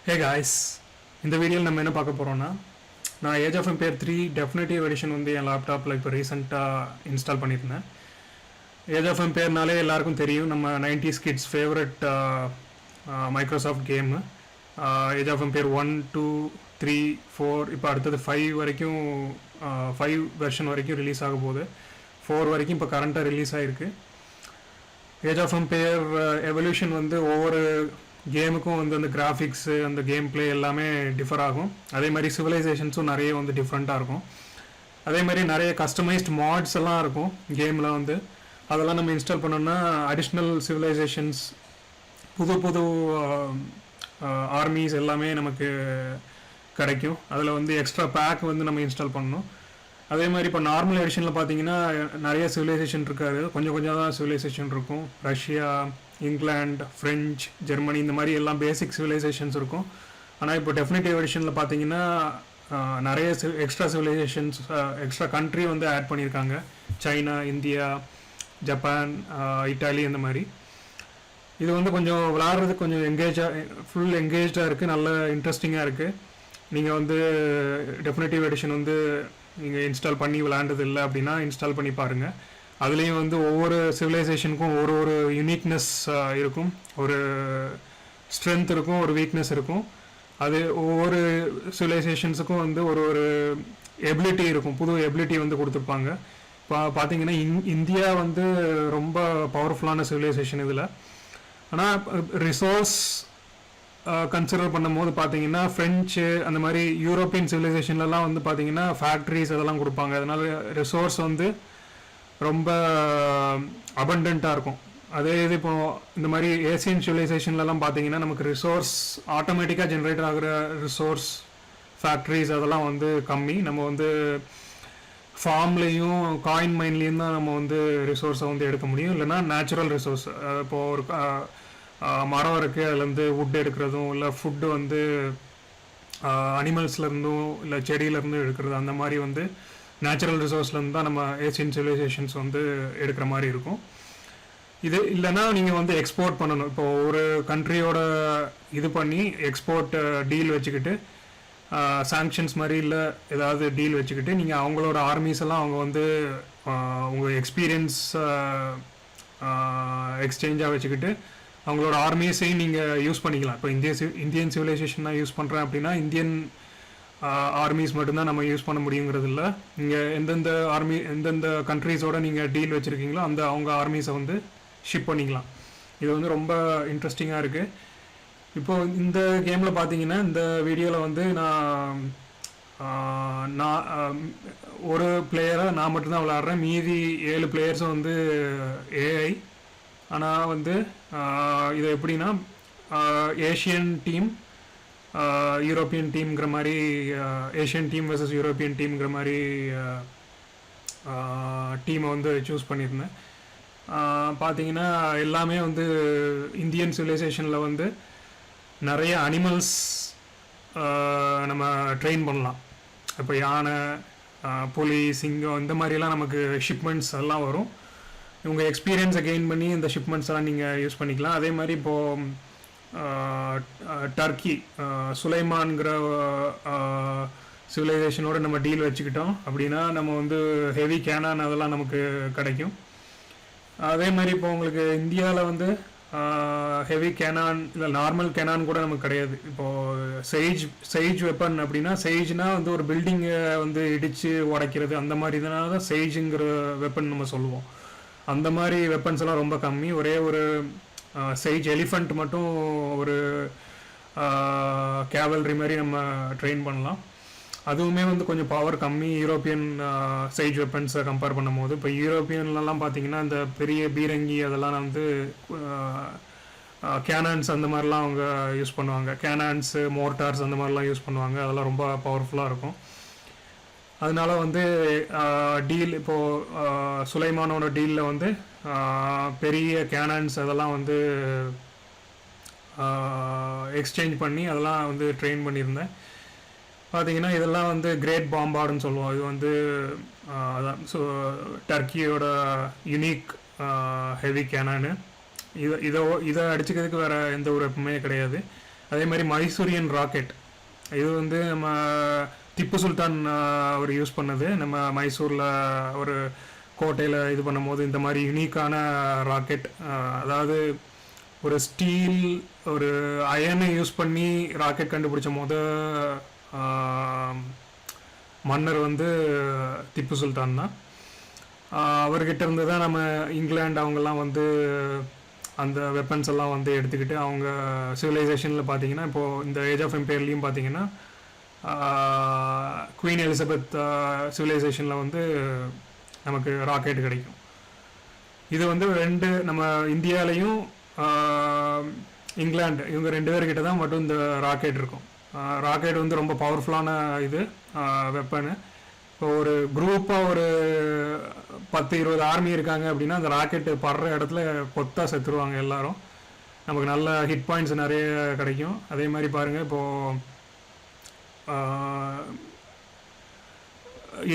Hey guys, இந்த வீடியோவில் நம்ம என்ன பார்க்க போகிறோன்னா, நான் age of empire 3 definitive edition வந்து என் லேப்டாப்பில் இப்போ ரீசெண்டாக இன்ஸ்டால் பண்ணியிருந்தேன். ஏஜ் ஆஃப் எம்பையர்னாலே எல்லாருக்கும் தெரியும், நம்ம 90s kids favourite Microsoft game. Age of empire 1, 2, 3, 4 இப்போ அடுத்தது 5 வரைக்கும் 5 வெர்ஷன் வரைக்கும் ரிலீஸ் ஆக போகுது. 4 வரைக்கும் இப்போ கரண்ட்டாக ரிலீஸ் ஆகிருக்கு. ஏஜ் ஆஃப் எம்பையர் எவல்யூஷன் வந்து ஒவ்வொரு கேமுக்கும் வந்து அந்த கிராஃபிக்ஸு அந்த கேம் பிளே எல்லாமே டிஃபர் ஆகும். அதே மாதிரி சிவிலைசேஷன்ஸும் நிறைய வந்து டிஃப்ரெண்ட்டாக இருக்கும். அதே மாதிரி நிறைய கஸ்டமைஸ்ட் மாட்ஸ் எல்லாம் இருக்கும் கேமில் வந்து. அதெல்லாம் நம்ம இன்ஸ்டால் பண்ணோம்னா அடிஷ்னல் சிவிலைசேஷன்ஸ், புது புது ஆர்மிஸ் எல்லாமே நமக்கு கிடைக்கும். அதில் வந்து எக்ஸ்ட்ரா பேக் வந்து நம்ம இன்ஸ்டால் பண்ணணும். அதே மாதிரி இப்போ நார்மல் எடிஷனில் பார்த்தீங்கன்னா நிறைய சிவிலைசேஷன் இருக்காது, கொஞ்சம் கொஞ்சம் தான் சிவிலைசேஷன் இருக்கும். ரஷ்யா, இங்கிலாந்து, ஃப்ரெஞ்ச், ஜெர்மனி இந்த மாதிரி எல்லாம் பேசிக் சிவிலைசேஷன்ஸ் இருக்கும். ஆனால் இப்போ டெஃபினட்டிவ் எடிஷனில் பார்த்தீங்கன்னா நிறைய எக்ஸ்ட்ரா சிவிலைசேஷன்ஸ், எக்ஸ்ட்ரா கண்ட்ரி வந்து ஆட் பண்ணியிருக்காங்க. சைனா, இந்தியா, ஜப்பான், இட்டாலி இந்த மாதிரி. இது வந்து கொஞ்சம் விளாட்றதுக்கு கொஞ்சம் ஃபுல் என்கேஜாக இருக்குது, நல்ல இன்ட்ரெஸ்டிங்காக இருக்குது. நீங்கள் வந்து டெஃபினட்டிவ் எடிஷன் வந்து நீங்கள் இன்ஸ்டால் பண்ணி விளாண்டது இல்லை அப்படின்னா இன்ஸ்டால் பண்ணி பாருங்கள். அதுலேயும் வந்து ஒவ்வொரு சிவிலைசேஷனுக்கும் ஒரு யூனிக்னஸ் இருக்கும், ஒரு ஸ்ட்ரென்த் இருக்கும், ஒரு வீக்னஸ் இருக்கும். அது ஒவ்வொரு சிவிலைசேஷன்ஸுக்கும் வந்து ஒரு எபிலிட்டி இருக்கும், புது எபிலிட்டி வந்து கொடுத்துருப்பாங்க. இப்போ பார்த்தீங்கன்னா இந்தியா வந்து ரொம்ப பவர்ஃபுல்லான சிவிலைசேஷன் இதில். ஆனால் ரிசோர்ஸ் கன்சிடர் பண்ணும்போது பார்த்தீங்கன்னா ஃப்ரெஞ்சு அந்த மாதிரி யூரோப்பியன் சிவிலைசேஷன்லலாம் வந்து பார்த்தீங்கன்னா ஃபேக்ட்ரிஸ் அதெல்லாம் கொடுப்பாங்க. அதனால் ரிசோர்ஸ் வந்து ரொம்ப அபண்டண்ட்டாக இருக்கும். அதே இது இப்போ இந்த மாதிரி ஏசியன் சிவிலைசேஷன்லலாம் பார்த்தீங்கன்னா நமக்கு ரிசோர்ஸ் ஆட்டோமேட்டிக்காக ஜென்ரேட் ஆகிற ரிசோர்ஸ் ஃபேக்ட்ரிஸ் அதெல்லாம் வந்து கம்மி. நம்ம வந்து ஃபார்ம்லேயும் காயின் மைன்லேயும் தான் நம்ம வந்து ரிசோர்ஸை வந்து எடுக்க முடியும். இல்லைனா நேச்சுரல் ரிசோர்ஸ், இப்போது ஒரு மரம் இருக்குது, அதுலேருந்து வுட் எடுக்கிறதும், இல்லை ஃபுட்டு வந்து அனிமல்ஸ்லேருந்தும் இல்லை செடியிலேருந்தும் எடுக்கிறது, அந்த மாதிரி வந்து நேச்சுரல் ரிசோர்ஸ்லேருந்து தான் நம்ம ஏசியன் சிவிலைசேஷன்ஸ் வந்து எடுக்கிற மாதிரி இருக்கும். இது இல்லைன்னா நீங்கள் வந்து எக்ஸ்போர்ட் பண்ணணும். இப்போது ஒரு கண்ட்ரியோட இது பண்ணி எக்ஸ்போர்ட் டீல் வச்சுக்கிட்டு, சாங்ஷன்ஸ் மாதிரி இல்லை ஏதாவது டீல் வச்சுக்கிட்டு நீங்கள் அவங்களோட ஆர்மிஸ் எல்லாம் அவங்க வந்து உங்கள் எக்ஸ்பீரியன்ஸ் எக்ஸ்சேஞ்சாக வச்சுக்கிட்டு அவங்களோட ஆர்மிஸையும் நீங்கள் யூஸ் பண்ணிக்கலாம். இப்போ இந்தியன் சிவிலைசேஷன் நான் யூஸ் பண்ணுறேன் அப்படின்னா இந்தியன் ஆர்மிஸ் மட்டும்தான் நம்ம யூஸ் பண்ண முடியுங்கிறது இல்லை. நீங்கள் எந்தெந்த கண்ட்ரீஸோட நீங்கள் டீல் வச்சுருக்கீங்களோ அவங்க ஆர்மிஸை வந்து ஷிப் பண்ணிக்கலாம். இது வந்து ரொம்ப இன்ட்ரெஸ்டிங்காக இருக்குது. இப்போது இந்த கேமில் பார்த்தீங்கன்னா இந்த வீடியோவில் வந்து நான் ஒரு பிளேயரை நான் மட்டும்தான் விளையாடுறேன். மீதி 7 பிளேயர்ஸும் வந்து ஏஐ. ஆனால் வந்து இது எப்படின்னா ஏஷியன் டீம், யூரோப்பியன் டீம்ங்கிற மாதிரி, ஏஷியன் டீம் வர்சஸ் யூரோப்பியன் டீம்ங்கிற மாதிரி டீமை வந்து சூஸ் பண்ணியிருந்தேன். பார்த்தீங்கன்னா எல்லாமே வந்து இந்தியன் சிவிலைசேஷனில் வந்து நிறைய அனிமல்ஸ் நம்ம ட்ரெயின் பண்ணலாம். இப்போ யானை, புலி, சிங்கம் இந்த மாதிரிலாம் நமக்கு ஷிப்மெண்ட்ஸ் எல்லாம் வரும். உங்கள் எக்ஸ்பீரியன்ஸை கெயின் பண்ணி இந்த ஷிப்மெண்ட்ஸ் எல்லாம் நீங்கள் யூஸ் பண்ணிக்கலாம். அதே மாதிரி இப்போது டர்க்கி, சுலைமான்கிற சிவிலைசேஷனோட நம்ம டீல் வச்சுக்கிட்டோம் அப்படின்னா நம்ம வந்து ஹெவி கேனான் அதெல்லாம் நமக்கு கிடைக்கும். அதே மாதிரி இப்போ உங்களுக்கு இந்தியாவில் வந்து ஹெவி கேனான் இல்லை நார்மல் கேனான் கூட நமக்கு கிடையாது. இப்போது செய்ஜ் வெப்பன் அப்படின்னா, செய்ஜ்னால் வந்து ஒரு பில்டிங்கை வந்து இடித்து உடைக்கிறது, அந்த மாதிரி இதனால தான் செய்ஜுங்கிற வெப்பன் நம்ம சொல்லுவோம். அந்த மாதிரி வெப்பன்ஸ் எல்லாம் ரொம்ப கம்மி. ஒரே ஒரு செய்ஜ் எலிஃபண்ட் மட்டும் ஒரு கேவல்ரி மாதிரி நம்ம ட்ரெயின் பண்ணலாம். அதுவுமே வந்து கொஞ்சம் பவர் கம்மி யூரோப்பியன் செய்ஜ் வெப்பன்ஸை கம்பேர் பண்ணும் போது. இப்போ யூரோப்பியன்லலாம் பார்த்தீங்கன்னா இந்த பெரிய பீரங்கி அதெல்லாம் வந்து கேனான்ஸ் அந்த மாதிரிலாம் அவங்க யூஸ் பண்ணுவாங்க. கேனான்ஸு, மோர்டார்ஸ் அந்த மாதிரிலாம் யூஸ் பண்ணுவாங்க. அதெல்லாம் ரொம்ப பவர்ஃபுல்லாக இருக்கும். அதனால வந்து டீல் இப்போது சுலைமானோட டீலில் வந்து பெரிய கேனான்ஸ் அதெல்லாம் வந்து எக்ஸ்சேஞ்ச் பண்ணி அதெல்லாம் வந்து ட்ரெயின் பண்ணியிருந்தேன். பார்த்தீங்கன்னா இதெல்லாம் வந்து கிரேட் பாம்பார்டுன்னு சொல்லுவோம். இது வந்து அதான் டர்க்கியோட யுனிக் ஹெவி கேனானு. இதை அடிச்சுக்கிறதுக்கு வேறு எந்த ஒரு வெப்பமே கிடையாது. அதே மாதிரி மைசூரியன் ராக்கெட், இது வந்து நம்ம திப்பு சுல்தான் அவர் யூஸ் பண்ணது. நம்ம மைசூரில் ஒரு கோட்டையில் இது பண்ணும்போது இந்த மாதிரி யுனிக்கான ராக்கெட், அதாவது ஒரு ஸ்டீல் ஒரு அயனை யூஸ் பண்ணி ராக்கெட் கண்டுபிடிச்ச மன்னர் வந்து திப்பு சுல்தான் தான். அவர்கிட்ட இருந்து தான் நம்ம இங்கிலாந்து அவங்கெல்லாம் வந்து அந்த வெப்பன்ஸ் எல்லாம் வந்து எடுத்துக்கிட்டு அவங்க சிவிலைசேஷனில் பார்த்தீங்கன்னா இப்போது இந்த ஏஜ் ஆஃப் எம்பையர்லேயும் பார்த்தீங்கன்னா குவீன் எலிசபெத் சிவிலைசேஷனில் வந்து நமக்கு ராக்கெட் கிடைக்கும். இது வந்து நம்ம இந்தியாவிலையும் இங்கிலாந்து இவங்க 2 பேர்கிட்ட தான் மட்டும் இந்த ராக்கெட் இருக்கும். ராக்கெட் வந்து ரொம்ப பவர்ஃபுல்லான இது வெப்பனு. இப்போ ஒரு குரூப்பாக ஒரு 10-20 ஆர்மி இருக்காங்க அப்படின்னா அந்த ராக்கெட்டு படுற இடத்துல கொத்தா செத்துருவாங்க எல்லாரும். நமக்கு நல்ல ஹிட் பாயிண்ட்ஸ் நிறைய கிடைக்கும். அதே மாதிரி பாருங்கள், இப்போது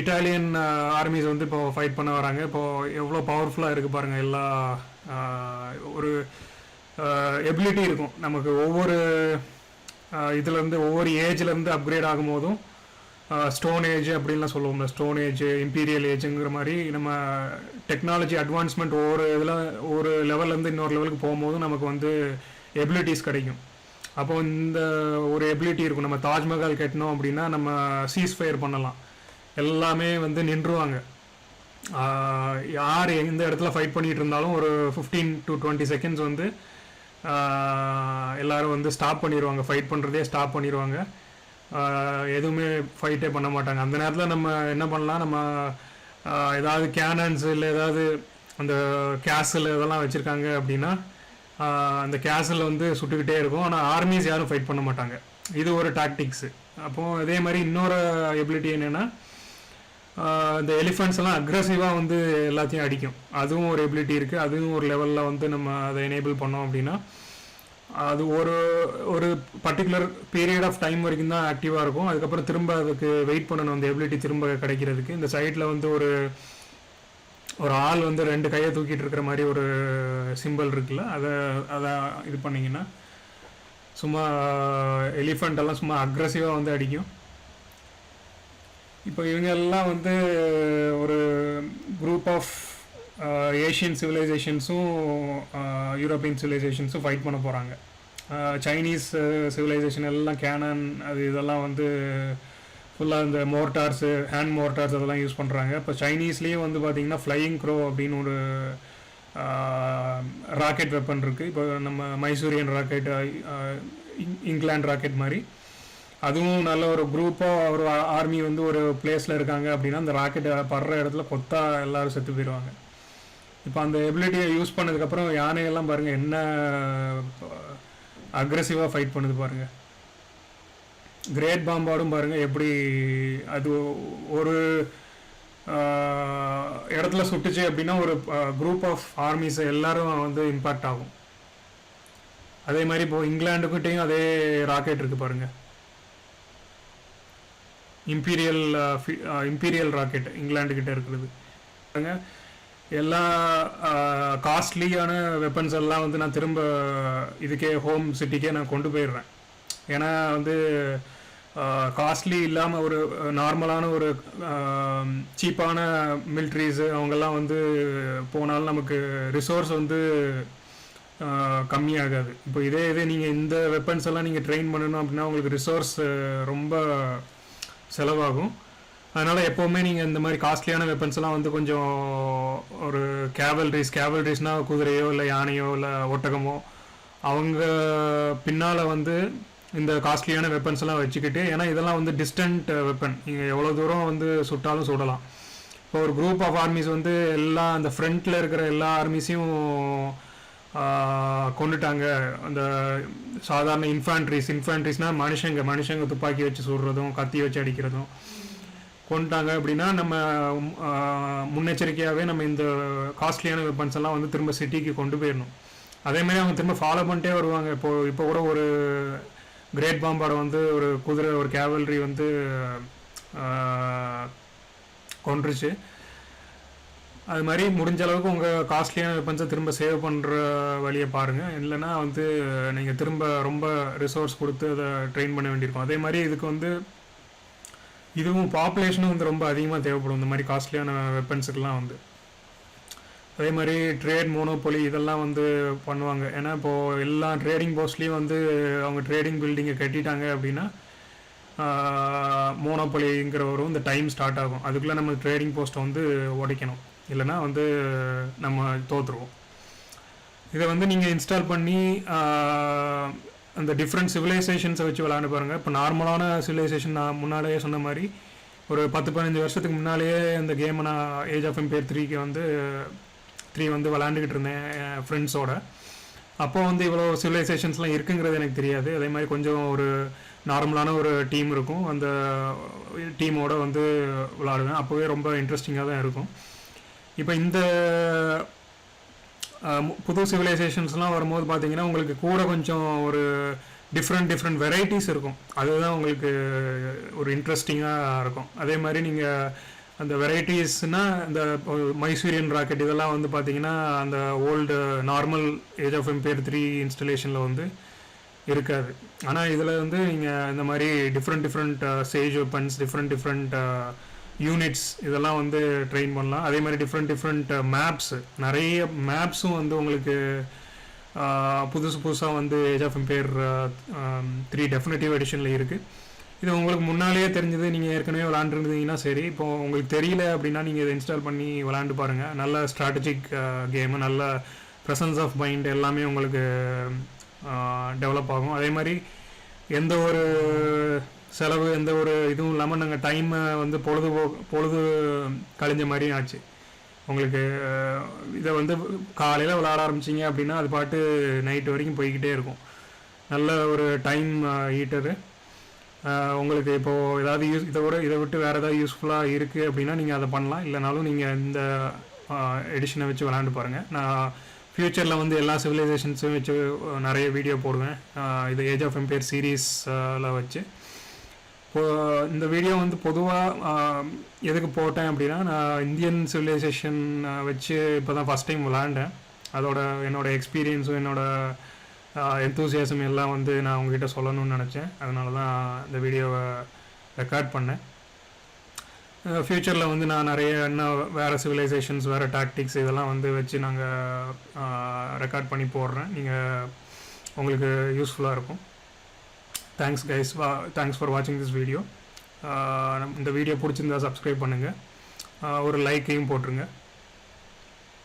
இட்டாலியன் ஆர்மிஸ் வந்து இப்போ ஃபைட் பண்ண வராங்க. இப்போது எவ்வளோ பவர்ஃபுல்லாக இருக்குது பாருங்கள். எல்லா ஒரு எபிலிட்டி இருக்கும் நமக்கு. ஒவ்வொரு இதுலேருந்து ஒவ்வொரு ஏஜ்லேருந்து அப்கிரேட் ஆகும் போதும் ஸ்டோன் ஏஜ் அப்படின்லாம் சொல்லுவோம்ல, ஸ்டோன் ஏஜ் இம்பீரியல் ஏஜுங்கிற மாதிரி நம்ம டெக்னாலஜி அட்வான்ஸ்மெண்ட் ஒரு லெவல்லேருந்து இன்னொரு லெவலுக்கு போகும்போதும் நமக்கு வந்து எபிலிட்டிஸ் கிடைக்கும். அப்போ இந்த ஒரு எபிலிட்டி இருக்கும். நம்ம தாஜ்மஹால் கட்டணும் அப்படின்னா நம்ம சீஸ் ஃபயர் பண்ணலாம், எல்லாமே வந்து நின்றுவாங்க. யார் எந்த இடத்துல ஃபைட் பண்ணிகிட்டு இருந்தாலும் ஒரு 15 to 20 செகண்ட்ஸ் வந்து எல்லோரும் வந்து ஸ்டாப் பண்ணிடுவாங்க, ஃபைட் பண்ணுறதே ஸ்டாப் பண்ணிடுவாங்க. எதுவுமே ஃபைட்டே பண்ண மாட்டாங்க. அந்த நேரத்தில் நம்ம என்ன பண்ணலாம், நம்ம ஏதாவது கேனன்ஸ் இல்லை ஏதாவது அந்த கேஸில் இதெல்லாம் வச்சுருக்காங்க அப்படின்னா அந்த கேஸில் வந்து சுட்டுக்கிட்டே இருக்கும். ஆனால் ஆர்மிஸ் யாரும் ஃபைட் பண்ண மாட்டாங்க. இது ஒரு டாக்டிக்ஸு. அப்போது அதே மாதிரி இன்னொரு எபிலிட்டி என்னென்னா இந்த எலிஃபெண்ட்ஸ் எல்லாம் அக்ரெசிவாக வந்து எல்லாத்தையும் அடிக்கும். அதுவும் ஒரு எபிலிட்டி இருக்குது. அதுவும் ஒரு லெவலில் வந்து நம்ம அதை எனேபிள் பண்ணோம் அப்படின்னா அது ஒரு பர்டிகுலர் பீரியட் ஆஃப் டைம் வரைக்கும் தான் ஆக்டிவாக இருக்கும். அதுக்கப்புறம் திரும்ப அதுக்கு வெயிட் பண்ணணும் அந்த எபிலிட்டி திரும்ப கிடைக்கிறதுக்கு. இந்த சைடில் வந்து ஒரு ஆள் வந்து 2 கையை தூக்கிட்டு இருக்கிற மாதிரி ஒரு சிம்பிள் இருக்குல்ல, அதை இது பண்ணிங்கன்னா சும்மா எலிஃபெண்ட் எல்லாம் சும்மா அக்ரெசிவாக வந்து அடிக்கும். இப்போ இவங்க எல்லாம் வந்து ஒரு குரூப் ஆஃப் ஏஷியன் சிவிலைசேஷன்ஸும் யூரோப்பியன் சிவிலைசேஷன்ஸும் ஃபைட் பண்ண போகிறாங்க. சைனீஸ் சிவிலைசேஷன் எல்லாம் கேனன் இதெல்லாம் வந்து ஃபுல்லாக இந்த மோர்டார்ஸு ஹேண்ட் மோர்டார்ஸ் அதெல்லாம் யூஸ் பண்ணுறாங்க. இப்போ சைனீஸ்லேயும் வந்து பார்த்திங்கன்னா ஃப்ளையிங் க்ரோ அப்படின்னு ஒரு ராக்கெட் வெப்பன் இருக்குது. இப்போ நம்ம மைசூரியன் ராக்கெட், இங்கிலாந்து ராக்கெட் மாதிரி அதுவும் நல்ல ஒரு குரூப்பாக ஒரு ஆர்மி வந்து ஒரு பிளேஸில் இருக்காங்க அப்படின்னா அந்த ராக்கெட் படுற இடத்துல கொத்தா எல்லோரும் செத்து போயிடுவாங்க. இப்போ அந்த எபிலிட்டியை யூஸ் பண்ணதுக்கப்புறம் யானையெல்லாம் பாருங்கள் என்ன அக்ரெசிவாக ஃபைட் பண்ணுது பாருங்கள். கிரேட் பாம்பார்டும் பாருங்கள் எப்படி அது ஒரு இடத்துல சுட்டுச்சு அப்படின்னா ஒரு குரூப் ஆஃப் ஆர்மிஸ் எல்லாரும் வந்து இம்பேக்ட் ஆகும். அதே மாதிரி இப்போது இங்கிலாந்துக்கிட்டேயும் அதே ராக்கெட் இருக்குது பாருங்கள். இம்பீரியல் ராக்கெட் இங்கிலாந்துக்கிட்ட இருக்கிறது பாருங்க. எல்லா காஸ்ட்லியான வெப்பன்ஸ் எல்லாம் வந்து நான் திரும்ப இதுக்கே ஹோம் சிட்டிக்கே நான் கொண்டு போயிடுறேன். ஏன்னா வந்து காஸ்ட்லி இல்லாமல் ஒரு நார்மலான ஒரு சீப்பான மிலிட்ரிஸு அவங்கெல்லாம் வந்து போனாலும் நமக்கு ரிசோர்ஸ் வந்து கம்மியாகாது. இப்போ இதே நீங்கள் இந்த வெப்பன்ஸ் எல்லாம் நீங்கள் ட்ரெயின் பண்ணணும் அப்படின்னா உங்களுக்கு ரிசோர்ஸ் ரொம்ப செலவாகும். அதனால் எப்போவுமே நீங்கள் இந்த மாதிரி காஸ்ட்லியான வெப்பன்ஸ்லாம் வந்து கொஞ்சம் ஒரு கேவல்ரிஸ்னால் குதிரையோ இல்லை யானையோ இல்லை ஒட்டகமோ அவங்க பின்னால் வந்து இந்த காஸ்ட்லியான வெப்பன்ஸ் எல்லாம் வச்சுக்கிட்டு, ஏன்னா இதெல்லாம் வந்து டிஸ்டன்ட் வெப்பன், நீங்கள் எவ்வளோ தூரம் வந்து சுட்டாலும் சுடலாம். இப்போ ஒரு குரூப் ஆஃப் ஆர்மிஸ் வந்து எல்லாம் அந்த ஃப்ரண்ட்டில் இருக்கிற எல்லா ஆர்மிஸையும் கொண்டுட்டாங்க. அந்த சாதாரண இன்ஃபேண்ட்ரிஸ்னால் மனுஷங்க துப்பாக்கி வச்சு சுடுறதும் கத்தி வச்சு அடிக்கிறதும் கொண்டுட்டாங்க அப்படின்னா நம்ம முன்னெச்சரிக்கையாகவே நம்ம இந்த காஸ்ட்லியான வெப்பன்ஸ் எல்லாம் வந்து திரும்ப சிட்டிக்கு கொண்டு போயிடணும். அதேமாதிரி அவங்க திரும்ப ஃபாலோ பண்ணிட்டே வருவாங்க. இப்போ கூட ஒரு கிரேட் பாம்பார்டை வந்து ஒரு குதிரை ஒரு கேவல்ரி வந்து கொன்றுச்சு. அது மாதிரி முடிஞ்ச அளவுக்கு உங்கள் காஸ்ட்லியான வெப்பன்ஸை திரும்ப சேவ் பண்ணுற வழியை பாருங்கள். இல்லைன்னா வந்து நீங்கள் திரும்ப ரொம்ப ரிசோர்ஸ் கொடுத்து அதை ட்ரெயின் பண்ண வேண்டியிருக்கும். அதே மாதிரி இதுக்கு வந்து இதுவும் பாப்புலேஷனும் வந்து ரொம்ப அதிகமாக தேவைப்படும் இந்த மாதிரி காஸ்ட்லியான வெப்பன்ஸுக்கெலாம் வந்து. அதே மாதிரி ட்ரேட் மோனோபொலி இதெல்லாம் வந்து பண்ணுவாங்க. ஏன்னா இப்போது எல்லா ட்ரேடிங் போஸ்ட்லேயும் வந்து அவங்க ட்ரேடிங் பில்டிங்கை கட்டிட்டாங்க அப்படின்னா மோனோபொலிங்கிற வரும், இந்த டைம் ஸ்டார்ட் ஆகும். அதுக்குள்ளே நம்ம ட்ரேடிங் போஸ்ட்டை வந்து உடைக்கணும், இல்லைனா வந்து நம்ம தோற்றுருவோம். இதை வந்து நீங்கள் இன்ஸ்டால் பண்ணி அந்த டிஃப்ரெண்ட் சிவிலைசேஷன்ஸை வச்சு விளாண்டு பாருங்கள். இப்போ நார்மலான சிவிலைசேஷன் நான் முன்னாலேயே சொன்ன மாதிரி ஒரு 10-15 வருஷத்துக்கு முன்னாலேயே இந்த கேமை நான் ஏஜ் ஆஃப் எம்பையர் 3 வந்து விளாண்டுக்கிட்டு இருந்தேன் என் ஃப்ரெண்ட்ஸோட. அப்போ வந்து இவ்வளோ சிவிலைசேஷன்ஸ்லாம் இருக்குங்கிறது எனக்கு தெரியாது. அதே மாதிரி கொஞ்சம் ஒரு நார்மலான ஒரு டீம் இருக்கும், அந்த டீமோட வந்து விளாடுவேன். அப்போவே ரொம்ப இன்ட்ரெஸ்டிங்காக தான் இருக்கும். இப்போ இந்த புது சிவிலைசேஷன்ஸ்லாம் வரும்போது பார்த்தீங்கன்னா உங்களுக்கு கூட கொஞ்சம் ஒரு டிஃப்ரெண்ட் வெரைட்டிஸ் இருக்கும். அதுதான் உங்களுக்கு ஒரு இன்ட்ரெஸ்டிங்காக இருக்கும். அதே மாதிரி நீங்கள் அந்த வெரைட்டிஸ்னால் இந்த மைசூரியன் ராக்கெட் இதெல்லாம் வந்து பார்த்தீங்கன்னா அந்த old normal age of empire 3 இன்ஸ்டலேஷனில் வந்து இருக்காது. ஆனால் இதில் வந்து நீங்கள் இந்த மாதிரி different siege weapons, different units இதெல்லாம் வந்து ட்ரெயின் பண்ணலாம். அதே மாதிரி டிஃப்ரெண்ட் மேப்ஸு, நிறைய மேப்ஸும் வந்து உங்களுக்கு புதுசாக வந்து ஏஜ் ஆஃப் எம்பையர் 3 டெஃபினட்டிவ் எடிஷனில் இருக்குது. இது உங்களுக்கு முன்னாலேயே தெரிஞ்சது, நீங்கள் ஏற்கனவே விளாண்டுருந்தீங்கன்னா சரி. இப்போது உங்களுக்கு தெரியல அப்படின்னா நீங்கள் இதை இன்ஸ்டால் பண்ணி விளாண்டு பாருங்கள். நல்ல ஸ்ட்ராட்டஜிக் கேமு, நல்ல ப்ரெசன்ஸ் ஆஃப் மைண்ட் எல்லாமே உங்களுக்கு டெவலப் ஆகும். அதே மாதிரி எந்த ஒரு செலவு, எந்த ஒரு இதுவும் இல்லாமல் நாங்கள் டைமை வந்து பொழுது கழிஞ்ச மாதிரியும் ஆச்சு உங்களுக்கு. இதை வந்து காலையில் விளாட ஆரம்பிச்சிங்க அப்படின்னா அது பாட்டு நைட்டு வரைக்கும் போய்கிட்டே இருக்கும். நல்ல ஒரு டைம் ஹீட்டரு. உங்களுக்கு இப்போது ஏதாவது இதை விட்டு வேறு ஏதாவது யூஸ்ஃபுல்லாக இருக்குது அப்படின்னா நீங்கள் அதை பண்ணலாம். இல்லைனாலும் நீங்கள் இந்த எடிஷனை வச்சு விளாண்டு பாருங்கள். நான் ஃப்யூச்சரில் வந்து எல்லா சிவிலைசேஷன்ஸும் வச்சு நிறைய வீடியோ போடுவேன், இது ஏஜ் ஆஃப் எம்பையர் சீரீஸில் வச்சு. இந்த வீடியோ வந்து பொதுவாக எதுக்கு போட்டேன் அப்படின்னா, நான் இந்தியன் சிவிலைசேஷன் வச்சு இப்போ தான் ஃபஸ்ட் டைம் விளாண்டேன். என்னோடய எக்ஸ்பீரியன்ஸும் என்னோடய எந்தூசியாசம் எல்லாம் வந்து நான் உங்ககிட்ட சொல்லணும்னு நினச்சேன். அதனால தான் இந்த வீடியோவை ரெக்கார்ட் பண்ணேன். ஃப்யூச்சரில் வந்து நான் நிறைய இன்னும் வேறு சிவிலைசேஷன்ஸ், வேறு டாக்டிக்ஸ் இதெல்லாம் வந்து வச்சு நாங்கள் ரெக்கார்ட் பண்ணி போடுறேன். நீங்கள் உங்களுக்கு யூஸ்ஃபுல்லாக இருக்கும். தேங்க்ஸ் கைஸ், தேங்க்ஸ் ஃபார் வாட்சிங் திஸ் வீடியோ. இந்த வீடியோ பிடிச்சிருந்தா சப்ஸ்கிரைப் பண்ணுங்கள், ஒரு லைக்கையும் போட்டுருங்க.